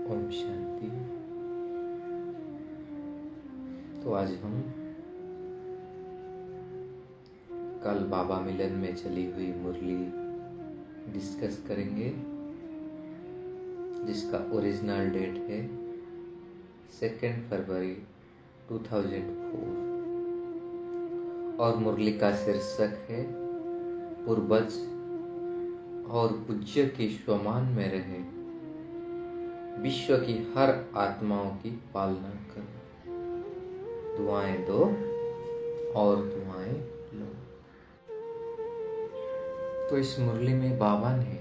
ओम शांति। तो आज हम कल बाबा मिलन में चली हुई मुरली डिस्कस करेंगे, जिसका ओरिजिनल डेट है 2 फरवरी 2004 और मुरली का शीर्षक है पूर्वज और पूज्य के स्वमान में रहे विश्व की हर आत्माओं की पालना करो, दुआएं दो और दुआएं लो। तो इस मुरली में बाबा ने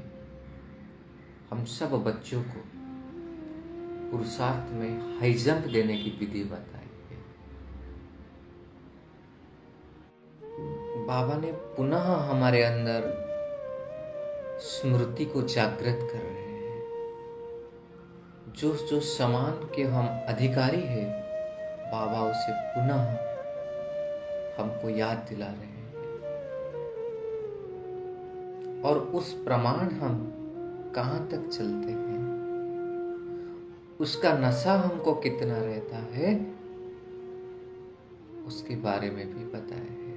हम सब बच्चों को पुरुषार्थ में हाई जंप देने की विधि बताई है। बाबा ने पुनः हमारे अंदर स्मृति को जागृत कर रहे हैं। जो समान के हम अधिकारी हैं, बाबा उसे पुनः हमको याद दिला रहे हैं। और उस प्रमाण हम कहाँ तक चलते हैं, उसका नशा हमको कितना रहता है, उसके बारे में भी बताया है।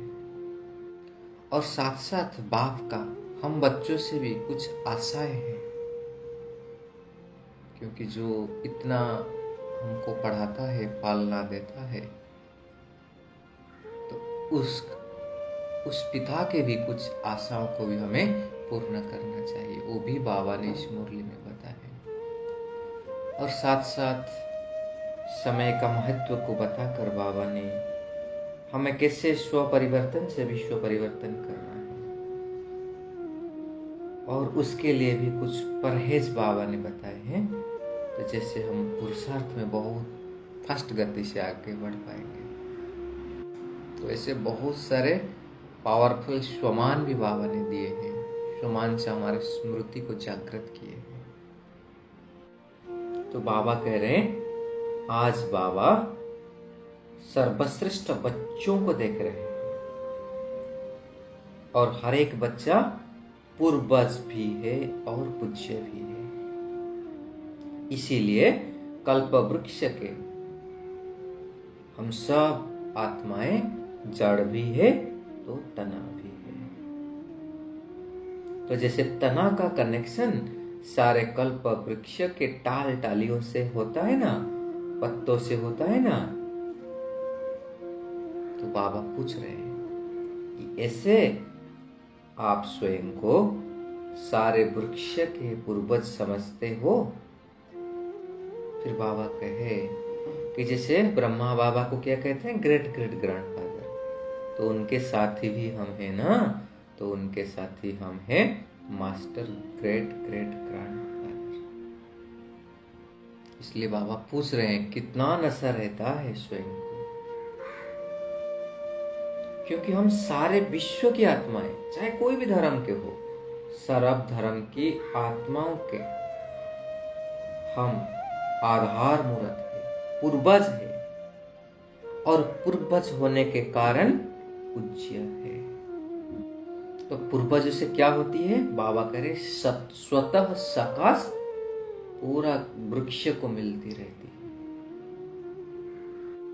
और साथ साथ बाप का हम बच्चों से भी कुछ आशाएं हैं, क्योंकि जो इतना हमको पढ़ाता है, पालना देता है, तो उस पिता के भी कुछ आशाओं को भी हमें पूर्ण करना चाहिए। वो भी बाबा ने इस मुरली में बताया। और साथ साथ समय का महत्व को बताकर बाबा ने हमें कैसे स्व परिवर्तन से विश्व परिवर्तन करना है, और उसके लिए भी कुछ परहेज बाबा ने बताए हैं। तो जैसे हम पुरुषार्थ में बहुत फास्ट गति से आगे बढ़ पाएंगे। तो ऐसे बहुत सारे पावरफुल स्वमान भी बाबा ने दिए हैं। स्वमान से हमारे स्मृति को जागृत किए हैं। तो बाबा कह रहे हैं, आज बाबा सर्वश्रेष्ठ बच्चों को देख रहे हैं, और हर एक बच्चा पूर्वज भी है और पूज्य भी है। इसीलिए कल्प वृक्ष के हम सब आत्माएं जड़ भी है तो तना भी है। तो जैसे तना का कनेक्शन सारे कल्प वृक्ष के टाल टालियों से होता है ना, पत्तों से होता है ना, तो बाबा पूछ रहे हैं कि ऐसे आप स्वयं को सारे वृक्ष के पूर्वज समझते हो। फिर बाबा कहे कि जैसे ब्रह्मा बाबा को क्या कहते हैं, ग्रेट ग्रेट ग्रैंडफादर, तो उनके साथी भी हम हैं ना, तो उनके साथी हम हैं मास्टर ग्रेट ग्रेट ग्रैंडफादर। इसलिए बाबा पूछ रहे हैं कितना नशा रहता है स्वयं को, क्योंकि हम सारे विश्व की आत्माएं, चाहे कोई भी धर्म के हो, सर्व धर्म की आत्माओं के हम आधार मूर्त है, पूर्वज है, और पूर्वज होने के कारण पूज्य है। तो पूर्वज से क्या होती है, बाबा कह रहे स्वतः सकाश पूरा वृक्ष को मिलती रहती है।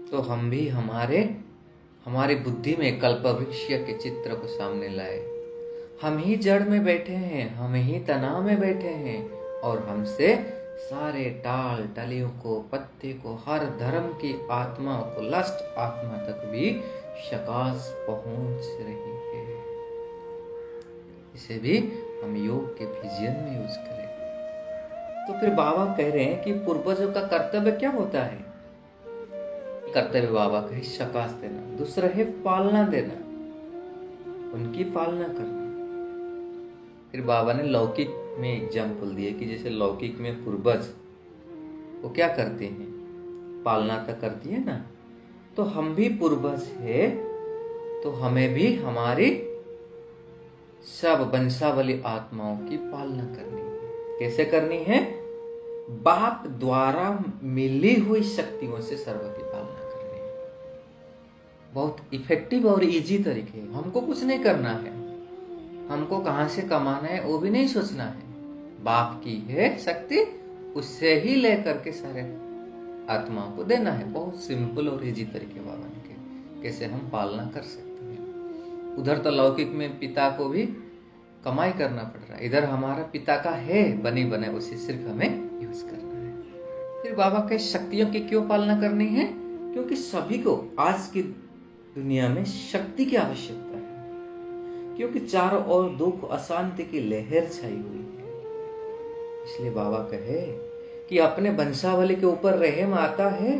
तो हम भी हमारी बुद्धि में कल्प वृक्ष के चित्र को सामने लाए। हम ही जड़ में बैठे हैं, हम ही तनाव में बैठे हैं, और हमसे सारे टाल टलियों को, पत्ते को, हर धर्म की आत्माओं को, लास्ट आत्मा तक भी सकाश पहुंच रही है। इसे भी हम योग के विजन में यूज करें। तो फिर बाबा कह रहे हैं कि पूर्वजों का कर्तव्य क्या होता है। कर्तव्य बाबा कहे सकाश देना, दूसरा है पालना देना, उनकी पालना करना। फिर बाबा ने लौकिक में एग्जाम्पल दिए कि जैसे लौकिक में पूर्वज वो क्या करते हैं, पालना तो करती है ना, तो हम भी पूर्वज है, तो हमें भी हमारी सब वंशावली आत्माओं की पालना करनी है। कैसे करनी है, बाप द्वारा मिली हुई शक्तियों से सर्व की पालना करनी है। बहुत इफेक्टिव और इजी तरीके है। हमको कुछ नहीं करना है, हमको कहां से कमाना है वो भी नहीं सोचना है। बाप की है शक्ति, उससे ही लेकर के सारे आत्माओं को देना है। बहुत सिंपल और इजी तरीके बाबा ने के कैसे हम पालना कर सकते हैं। उधर तो लौकिक में पिता को भी कमाई करना पड़ रहा है, इधर हमारा पिता का है बनी बने, उसे सिर्फ हमें यूज करना है। फिर बाबा के शक्तियों की क्यों पालना करनी है? क्योंकि सभी को आज की दुनिया में शक्ति की आवश्यकता है, क्योंकि चारों ओर दुख अशांति की लहर छाई हुई है। इसलिए बाबा कहे कि अपने वंशावली के ऊपर रहम आता है।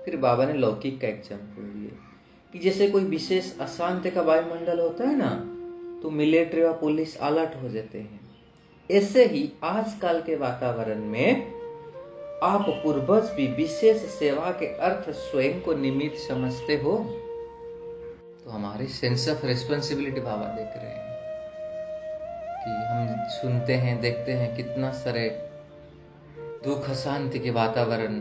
फिर बाबा ने लौकिक का एग्जाम्पल दिए कि जैसे कोई विशेष अशांति का वायुमंडल होता है ना, तो मिलिट्री और पुलिस अलर्ट हो जाते हैं। ऐसे ही आजकल के वातावरण में आप पूर्वज भी विशेष सेवा के अर्थ स्वयं को निमित्त समझते हो। तो हमारी सेंस ऑफ रिस्पॉन्सिबिलिटी बाबा देख रहे हैं कि हम सुनते हैं देखते हैं कितना सारे दुख अशांति के वातावरण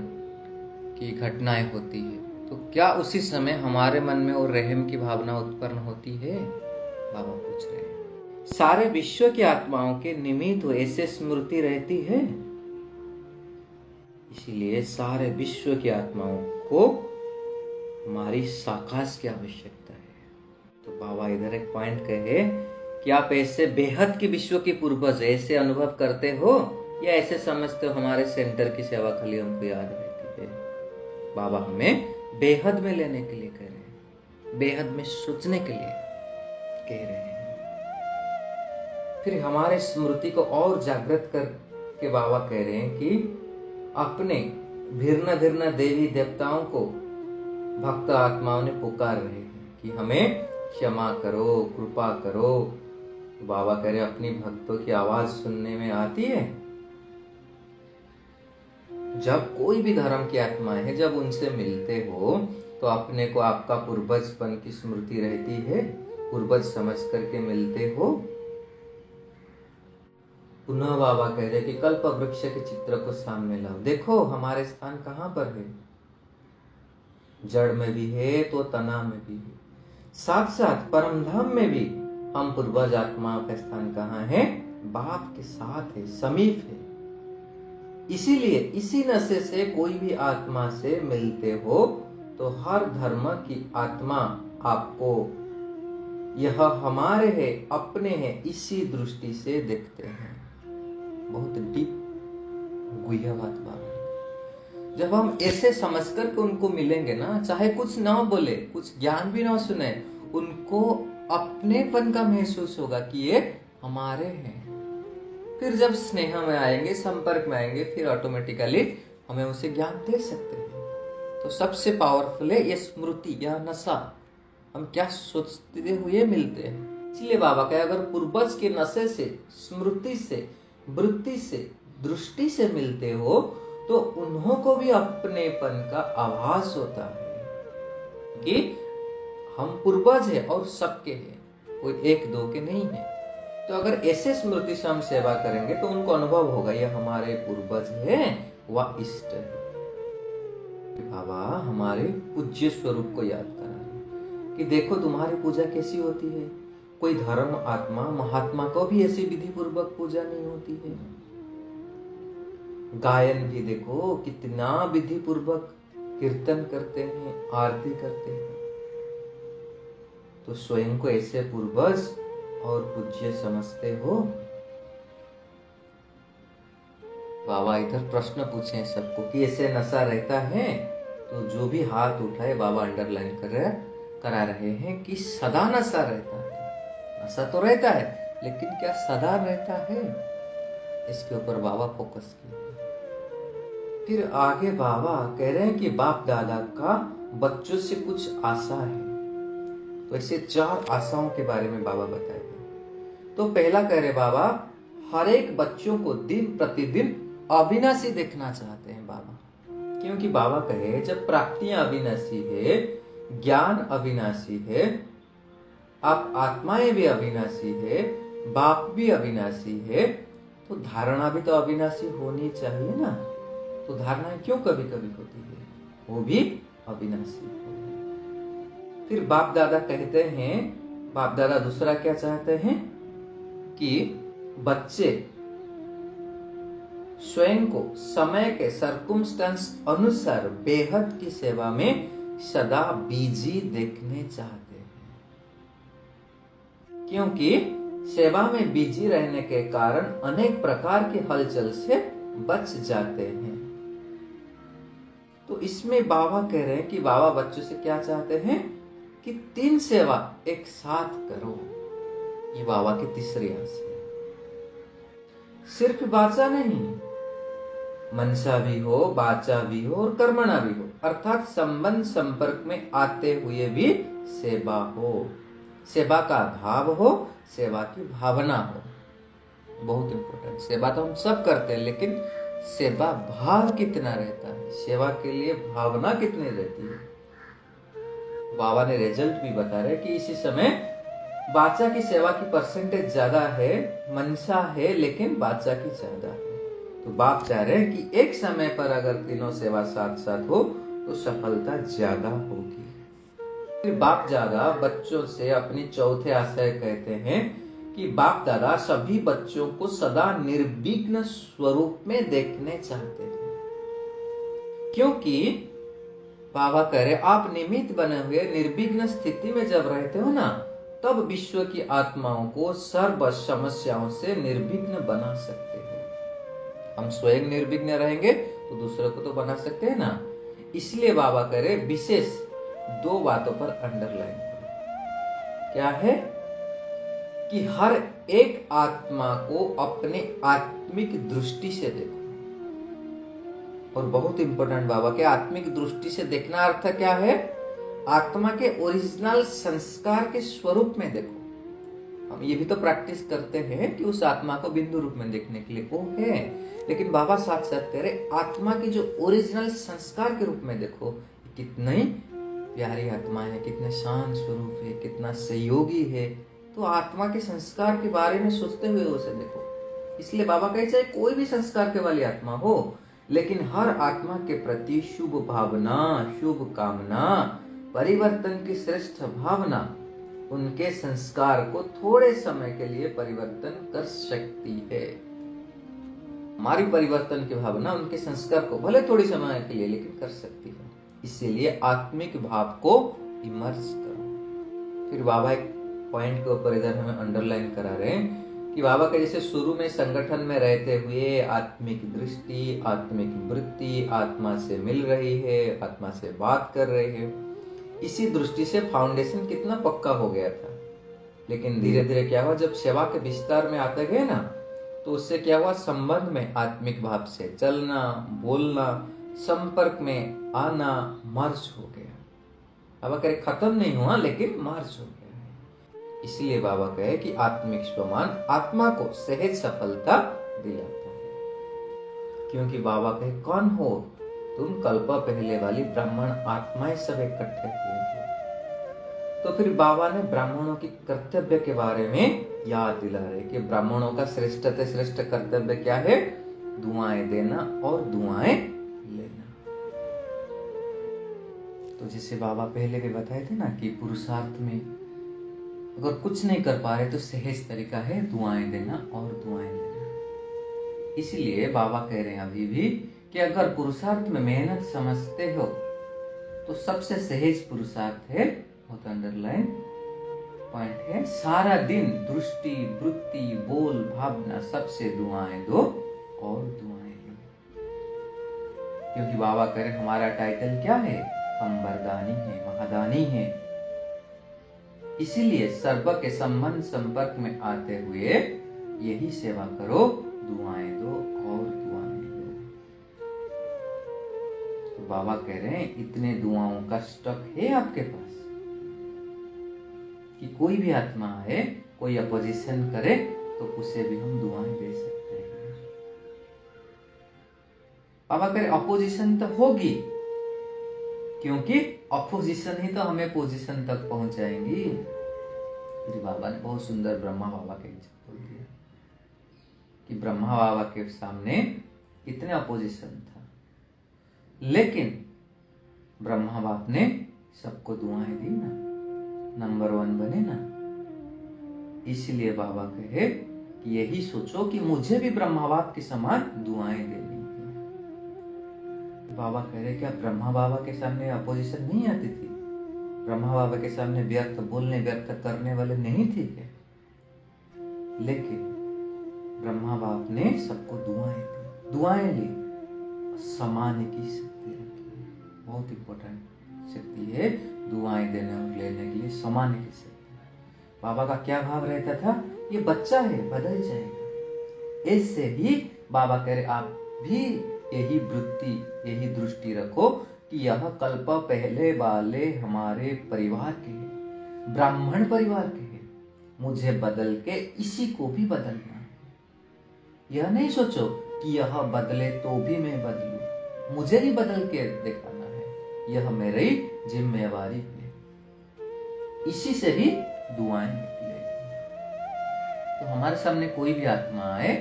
की घटनाएं होती है, तो क्या उसी समय हमारे मन में और रहम की भावना उत्पन्न होती है? बाबा पूछ रहे हैं। सारे विश्व की आत्माओं के निमित्त ऐसे स्मृति रहती है, इसीलिए सारे विश्व की आत्माओं को हमारी साकाश की आवश्यकता है। तो बाबा इधर एक पॉइंट कहे कि आप ऐसे बेहद की विश्व की पूर्वज ऐसे अनुभव करते हो या ऐसे समझते हो हमारे सेंटर की सेवा खाली हमको याद रहती है? बाबा हमें बेहद में लेने के लिए कह रहे हैं, बेहद में सोचने के लिए कह रहे हैं। फिर हमारे स्मृति को और जागृत करके बाबा कह रहे हैं कि अपने भिन्न भिन्न देवी देवताओं को भक्त आत्माओं ने पुकार रहे हैं कि हमें क्षमा करो, कृपा करो। बाबा कह रहे अपनी भक्तों की आवाज सुनने में आती है। जब कोई भी धर्म की आत्माएं हैं, जब उनसे मिलते हो तो अपने को आपका पूर्वजपन की स्मृति रहती है, पूर्वज समझ करके मिलते हो। पुनः बाबा कह रहे कि कल्प वृक्ष के चित्र को सामने लाओ, देखो हमारे स्थान कहाँ पर है, जड़ में भी है तो तना में भी है, साथ साथ परम धाम में भी हम पूर्वज आत्माओं का स्थान कहाँ है? बाप के साथ है, समीप है। इसीलिए इसी नशे से कोई भी आत्मा से मिलते हो तो हर धर्म की आत्मा आपको यह हमारे है, अपने हैं, इसी दृष्टि से देखते हैं। बहुत डीप गुह्य बात बाबा। जब हम ऐसे समझ कर के उनको मिलेंगे ना, चाहे कुछ ना बोले, कुछ ज्ञान भी ना सुने, उनको अपनेपन का महसूस होगा कि ये हमारे हैं। फिर जब स्नेह में आएंगे, संपर्क में आएंगे, फिर ऑटोमेटिकली हमें उसे ज्ञान दे सकते हैं। तो सबसे पावरफुल है ये स्मृति या नशा, हम क्या सोचते हुए मिलते हैं। इसलिए बाबा कहे अगर पूर्वज के नशे से, स्मृति से, वृत्ति से, दृष्टि से मिलते हो तो उन्हों को भी अपनेपन का आभास होता है कि हम पूर्वज है और सबके हैं, कोई एक दो के नहीं है। तो अगर ऐसे स्मृति से हम सेवा करेंगे तो उनको अनुभव होगा ये हमारे पूर्वज है व इष्ट है। बाबा हमारे पूज्य स्वरूप को याद करा रहे कि देखो तुम्हारी पूजा कैसी होती है। कोई धर्म आत्मा महात्मा को भी ऐसी विधि पूर्वक पूजा नहीं होती है। गायन भी देखो कितना विधि पूर्वक कीर्तन करते हैं, आरती करते हैं। तो स्वयं को ऐसे पूर्वज और पूज्य समझते हो? बाबा इधर प्रश्न पूछे सबको कि ऐसे नशा रहता है? तो जो भी हाथ उठाए बाबा अंडरलाइन करा रहे हैं कि सदा नशा रहता है। नशा तो रहता है, लेकिन क्या सदा रहता है? इसके ऊपर बाबा फोकस किए। फिर आगे बाबा कह रहे हैं कि बाप दादा का बच्चों से कुछ आशा है। तो ऐसे 4 आशाओं के बारे में बाबा बताए थे। तो पहला कह रहे बाबा, हर एक बच्चों को दिन प्रतिदिन अविनाशी देखना चाहते हैं बाबा। क्योंकि बाबा कहे जब प्राप्तियां अविनाशी है, ज्ञान अविनाशी है, आप आत्माएं भी अविनाशी है, बाप भी अविनाशी है, तो धारणा भी तो अविनाशी होनी चाहिए ना। तो धारणाएं क्यों कभी कभी होती है? वो भी अविनाशी है। फिर बाप दादा कहते हैं, बाप दादा दूसरा क्या चाहते हैं कि बच्चे स्वयं को समय के सर्कमस्टेंस अनुसार बेहद की सेवा में सदा बिजी देखने चाहते हैं, क्योंकि सेवा में बिजी रहने के कारण अनेक प्रकार की हलचल से बच जाते हैं। तो इसमें बाबा कह रहे हैं कि बाबा बच्चों से क्या चाहते हैं कि 3 सेवा एक साथ करो। ये बाबा की तीसरी आस है। सिर्फ वाचा नहीं, मनसा भी हो, वाचा भी हो और कर्मणा भी हो, अर्थात संबंध संपर्क में आते हुए भी सेवा हो, सेवा का भाव हो, सेवा की भावना हो। बहुत इंपॉर्टेंट। सेवा तो हम सब करते हैं, लेकिन सेवा भाव कितना रहता है, सेवा के लिए भावना कितनी रहती है। बाबा ने रिजल्ट भी बता रहे कि इसी समय वाचा की सेवा की परसेंटेज ज्यादा है, मनसा है लेकिन वाचा की ज्यादा है। तो बाप चाह रहे हैं कि एक समय पर अगर तीनों सेवा साथ साथ हो तो सफलता ज्यादा होगी। फिर बाप दादा बच्चों से अपनी चौथे आशय कहते हैं कि बाप दादा सभी बच्चों को सदा निर्विघ्न स्वरूप में देखने चाहते हैं, क्योंकि बाबा कह रहे आप निमित्त बने हुए निर्विघ्न स्थिति में जब रहते हो ना, तब विश्व की आत्माओं को सर्व समस्याओं से निर्विघ्न बना सकते हो। हम स्वयं निर्विघ्न रहेंगे तो दूसरों को तो बना सकते हैं ना। इसलिए बाबा कह रहे विशेष 2 बातों पर अंडरलाइन करो। क्या है कि हर एक आत्मा को अपने आत्मिक दृष्टि से देखो। और बहुत इंपॉर्टेंट बाबा के आत्मिक दृष्टि से देखना अर्थ क्या है, आत्मा के ओरिजिनल संस्कार के स्वरूप में देखो। हम ये भी तो प्रैक्टिस करते हैं कि उस आत्मा को बिंदु रूप में देखने के लिए वो है, लेकिन बाबा साथ साथ कह रहे आत्मा की जो ओरिजिनल संस्कार के रूप में देखो। कितनी प्यारी आत्मा है, कितने शांत स्वरूप है, कितना सहयोगी है। तो आत्मा के संस्कार के बारे में सोचते हुए उसे देखो। इसलिए बाबा कहे चाहे कोई भी संस्कार के वाली आत्मा हो, लेकिन हर आत्मा के प्रति शुभ भावना, शुभ कामना, परिवर्तन की श्रेष्ठ भावना उनके संस्कार को थोड़े समय के लिए परिवर्तन कर सकती है। हमारी परिवर्तन की भावना उनके संस्कार को भले थोड़ी समय के लिए लेकिन कर सकती है। इसीलिए आत्मिक भाव को इमर्ज करो। फिर बाबा एक पॉइंट के ऊपर इधर हमें अंडरलाइन करा रहे हैं कि बाबा के जैसे शुरू में संगठन में रहते हुए आत्मिक दृष्टि, आत्मिक वृत्ति, आत्मा से मिल रही है, आत्मा से बात कर रहे हैं, इसी दृष्टि से फाउंडेशन कितना पक्का हो गया था। लेकिन धीरे धीरे क्या हुआ, जब सेवा के विस्तार में आते गए ना, तो उससे क्या हुआ, संबंध में आत्मिक भाव से चलना, बोलना, संपर्क में आना मर्ज हो गया। बाबा कहे खत्म नहीं हुआ लेकिन मर्ज हो गया। इसलिए बाबा कहे कि आत्मिक स्वमान आत्मा को सहज सफलता दिलाता है। क्योंकि बाबा कहे कौन हो तुम, कल्प पहले वाली ब्राह्मण आत्माएं सब इकट्ठे हुए हैं। तो फिर बाबा ने ब्राह्मणों की कर्तव्य के बारे में याद दिला रहे कि ब्राह्मणों का श्रेष्ठ से श्रेष्ठ कर्तव्य क्या है, दुआएं देना और दुआएं लेना। तो जैसे बाबा पहले भी बताए थे ना कि पुरुषार्थ में अगर कुछ नहीं कर पा रहे तो सहज तरीका है दुआएं देना और दुआएं लेना। इसलिए बाबा कह रहे हैं अभी भी कि अगर पुरुषार्थ में मेहनत समझते हो तो सबसे सहज पुरुषार्थ है, बहुत अंडरलाइन पॉइंट है, सारा दिन दृष्टि, वृत्ति, बोल, भावना सबसे दुआएं दो और दुआएं लो। क्योंकि बाबा कह रहे हमारा टाइटल क्या है, हम वरदानी है, महादानी है। इसीलिए सर्व के संबंध संपर्क में आते हुए यही सेवा करो, दुआएं दो और दुआएं लो। तो बाबा कह रहे हैं इतने दुआओं का स्टॉक है आपके पास कि कोई भी आत्मा आए, कोई अपोजिशन करे तो उसे भी हम दुआएं दे सकते हैं। बाबा कह रहे अपोजिशन तो होगी, क्योंकि अपोजिशन ही तो हमें पोजीशन तक पहुंचाएंगी। फिर बाबा ने बहुत सुंदर ब्रह्मा बाबा के बोल दिया कि ब्रह्मा बाबा के सामने कितने अपोजिशन था, लेकिन ब्रह्मा बाप ने सबको दुआएं दी ना, नंबर 1 बने ना। इसलिए बाबा कहे कि यही सोचो कि मुझे भी ब्रह्मा बाप के समान दुआएं देनी है। बाबा कह रहे क्या ब्रह्मा बाबा के सामने अपोजिशन नहीं आती थी? ब्रह्मा बाबा के सामने व्यर्थ बोलने व्यर्थ करने वाले नहीं थे क्या? लेकिन ब्रह्मा बाप ने सबको दुआएं दी, दुआएं ली, समाने की शक्ति रखी है। बहुत इंपॉर्टेंट शक्ति है दुआएं देने और लेने के लिए, समाने की शक्ति। बाबा का क्या भाव रहता था? ये बच्चा है, बदल जाएगा। ऐसे ही बाबा कह रहे आप भी यही वृत्ति, यही दृष्टि रखो कि यह कल्प पहले वाले हमारे परिवार के हैं, ब्राह्मण परिवार के हैं, मुझे बदल के इसी को भी बदलना है। यह नहीं सोचो कि यह बदले तो भी मैं बदलूं, मुझे ही बदल के दिखाना है, यह मेरी जिम्मेवारी है। इसी से ही दुआएं निकलेगी। तो हमारे सामने कोई भी आत्मा आए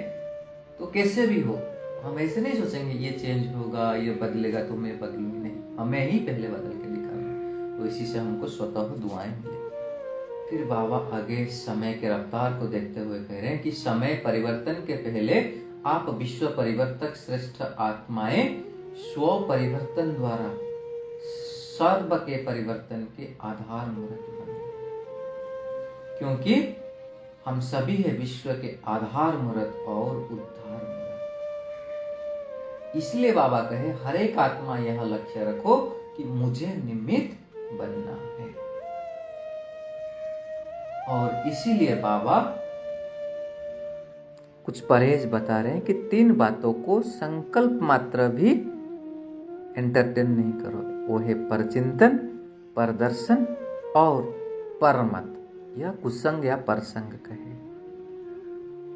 तो कैसे भी हो, हम ऐसे नहीं सोचेंगे ये चेंज होगा, ये बदलेगा तो मैं बदलूंगी, नहीं, हमें ही पहले बदल के दिखाना। तो इसी से हमको स्वतः दुआएं मिले। फिर बाबा आगे समय के रफ्तार को देखते हुए कह रहे हैं कि समय परिवर्तन के पहले आप विश्व परिवर्तक श्रेष्ठ आत्माएं स्व परिवर्तन द्वारा सर्व के परिवर्तन के आधार मूर्त बने, क्योंकि हम सभी है विश्व के आधार मूर्त और उद्धार मूर्त। इसलिए बाबा कहे हर एक आत्मा यह लक्ष्य रखो कि मुझे निमित्त बनना है। और इसीलिए बाबा कुछ परहेज बता रहे हैं कि 3 बातों को संकल्प मात्र भी एंटरटेन नहीं करो। वो है परचिंतन, परदर्शन और परमत, या कुसंग या परसंग कहे।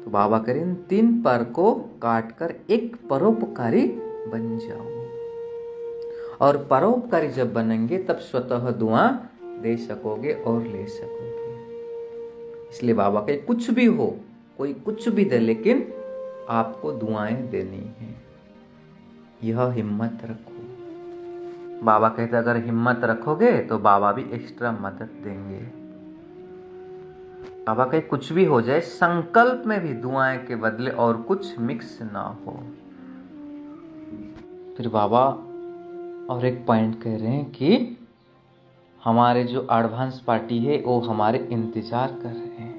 तो बाबा करें इन 3 पर को काटकर एक परोपकारी बन जाओ। और परोपकारी जब बनेंगे तब स्वतः दुआ दे सकोगे और ले सकोगे। इसलिए बाबा के कुछ भी हो, कोई कुछ भी दे, लेकिन आपको दुआएं देनी है, यह हिम्मत रखो। बाबा कहते अगर हिम्मत रखोगे तो बाबा भी एक्स्ट्रा मदद देंगे। बाबा कहे कुछ भी हो जाए, संकल्प में भी दुआएं के बदले और कुछ मिक्स ना हो। फिर बाबा और एक पॉइंट कह रहे हैं कि हमारे जो एडवांस पार्टी है वो हमारे इंतजार कर रहे हैं।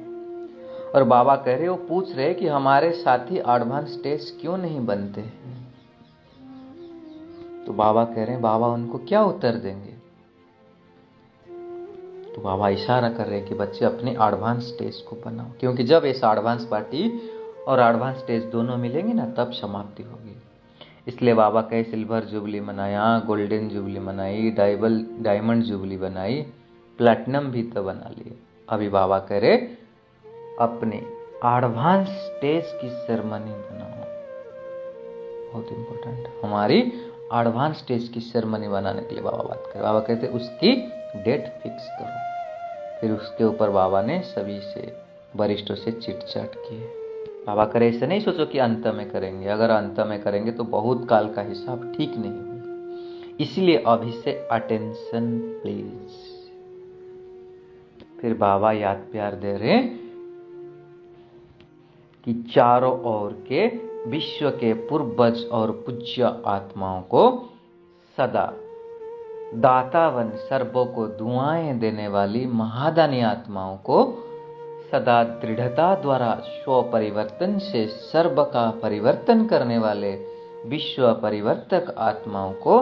और बाबा कह रहे, वो पूछ रहे कि हमारे साथी एडवांस स्टेज क्यों नहीं बनते हैं। तो बाबा कह रहे हैं बाबा उनको क्या उत्तर देंगे। तो बाबा इशारा कर रहे हैं कि बच्चे अपने एडवांस स्टेज को बनाओ, क्योंकि जब ऐसा एडवांस पार्टी और एडवांस स्टेज दोनों मिलेंगे ना तब समाप्ति होगी। इसलिए बाबा कहे सिल्वर जुबली मनाया, गोल्डन जुबली मनाई, डायमंड जुबली बनाई, प्लैटिनम भी तो बना लिए। अभी बाबा कह रहे अपने एडवांस स्टेज की सेरेमनी बनाओ। बहुत इंपॉर्टेंट, हमारी एडवांस स्टेज की सेरेमनी बनाने के लिए बाबा बात कर। बाबा कहते उसकी डेट फिक्स करो। फिर उसके ऊपर बाबा ने सभी से वरिष्ठों से चिट चाट किए। बाबा करे ऐसे नहीं सोचो कि अंत में करेंगे, अगर अंत में करेंगे तो बहुत काल का हिसाब ठीक नहीं होगा। इसलिए अभी से अटेंशन प्लीज। फिर बाबा याद प्यार दे रहे कि चारों ओर के विश्व के पूर्वज और पूज्य आत्माओं को सदा दातावन सर्वों को दुआएं देने वाली महादानी आत्माओं को सदा दृढ़ता द्वारा स्व परिवर्तन से सर्व का परिवर्तन करने वाले विश्व परिवर्तक आत्माओं को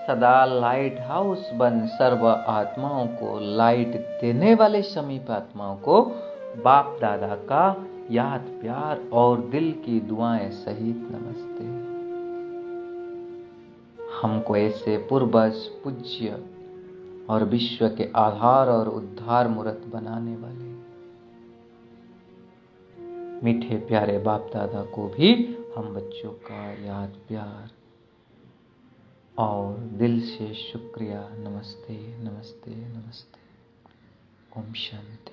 सदा लाइट हाउस बन सर्व आत्माओं को लाइट देने वाले समीप आत्माओं को बाप दादा का याद प्यार और दिल की दुआएं सहित नमस्ते। हमको ऐसे पूर्वज पूज्य और विश्व के आधार और उद्धार मूर्त बनाने वाले मीठे प्यारे बाप दादा को भी हम बच्चों का याद प्यार और दिल से शुक्रिया। नमस्ते नमस्ते नमस्ते। ओम शांति।